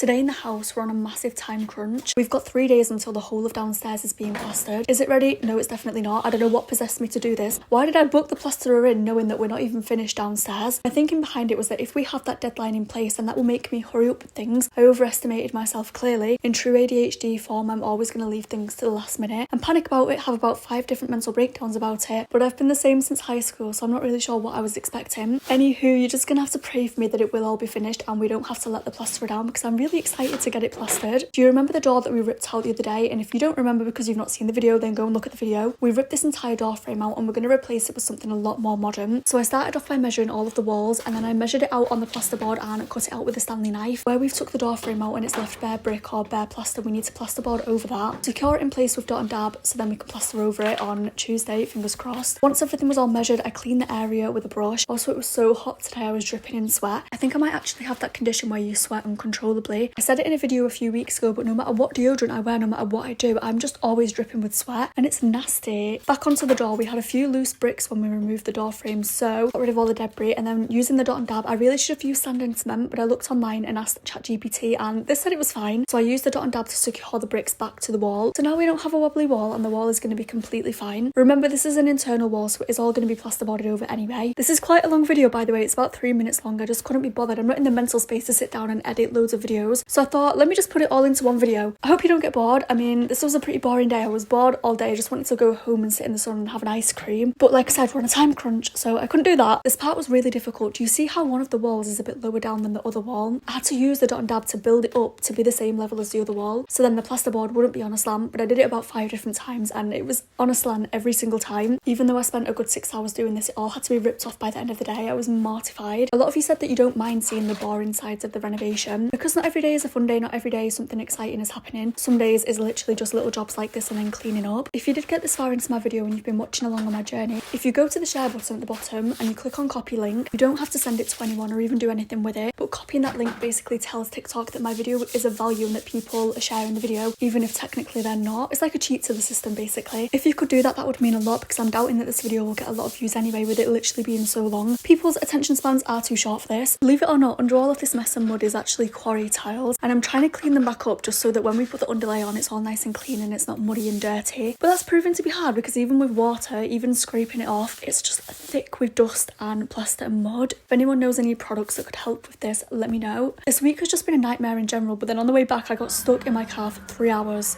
Today in the house, we're on a massive time crunch. We've got 3 days until the whole of downstairs is being plastered. Is it ready? No, it's definitely not. I don't know what possessed me to do this. Why did I book the plasterer in knowing that we're not even finished downstairs? My thinking behind it was that if we have that deadline in place, then that will make me hurry up with things. I overestimated myself clearly. In true ADHD form, I'm always going to leave things to the last minute and panic about it, have about 5 different mental breakdowns about it. But I've been the same since high school, so I'm not really sure what I was expecting. Anywho, you're just going to have to pray for me that it will all be finished and we don't have to let the plasterer down, because I'm really excited to get it plastered. Do you remember the door that we ripped out the other day? And if you don't remember because you've not seen the video, then go and look at the video. We ripped this entire door frame out and we're going to replace it with something a lot more modern. So I started off by measuring all of the walls, and then I measured it out on the plasterboard and cut it out with a Stanley knife. Where we've took the door frame out and it's left bare brick or bare plaster, we need to plasterboard over that, secure it in place with dot and dab, so then we can plaster over it on Tuesday, fingers crossed. Once everything was all measured, I cleaned the area with a brush. Also, it was so hot today, I was dripping in sweat. I think I might actually have that condition where you sweat uncontrollably. I said it in a video a few weeks ago, but no matter what deodorant I wear, no matter what I do, I'm just always dripping with sweat and it's nasty. Back onto the door, we had a few loose bricks when we removed the door frame, so got rid of all the debris, and then using the dot and dab, I really should have used sand and cement, but I looked online and asked ChatGPT and they said it was fine. So I used the dot and dab to secure the bricks back to the wall. So now we don't have a wobbly wall and the wall is going to be completely fine. Remember, this is an internal wall, so it is all going to be plasterboarded over anyway. This is quite a long video, by the way. It's about 3 minutes long. I just couldn't be bothered. I'm not in the mental space to sit down and edit loads of videos. So I thought, let me just put it all into one video. I hope you don't get bored. I mean, this was a pretty boring day. I was bored all day. I just wanted to go home and sit in the sun and have an ice cream. But like I said, we're on a time crunch, so I couldn't do that. This part was really difficult. Do you see how one of the walls is a bit lower down than the other wall? I had to use the dot and dab to build it up to be the same level as the other wall, so then the plasterboard wouldn't be on a slant, but I did it about 5 different times and it was on a slant every single time. Even though I spent a good 6 hours doing this, it all had to be ripped off by the end of the day. I was mortified. A lot of you said that you don't mind seeing the boring sides of the renovation, because not every day is a fun day, not every day something exciting is happening. Some days is literally just little jobs like this and then cleaning up. If you did get this far into my video and you've been watching along on my journey, if you go to the share button at the bottom and you click on copy link, you don't have to send it to anyone or even do anything with it, but copying that link basically tells TikTok that my video is of value and that people are sharing the video, even if technically they're not. It's like a cheat to the system basically. If you could do that, that would mean a lot, because I'm doubting that this video will get a lot of views anyway, with it literally being so long. People's attention spans are too short for this. Believe it or not, under all of this mess and mud is actually quarry tiles, and I'm trying to clean them back up just so that when we put the underlay on, it's all nice and clean and it's not muddy and dirty. But that's proven to be hard, because even with water, even scraping it off, it's just thick with dust and plaster and mud. If anyone knows any products that could help with this, let me know. This week has just been a nightmare in general, but then on the way back I got stuck in my car for 3 hours.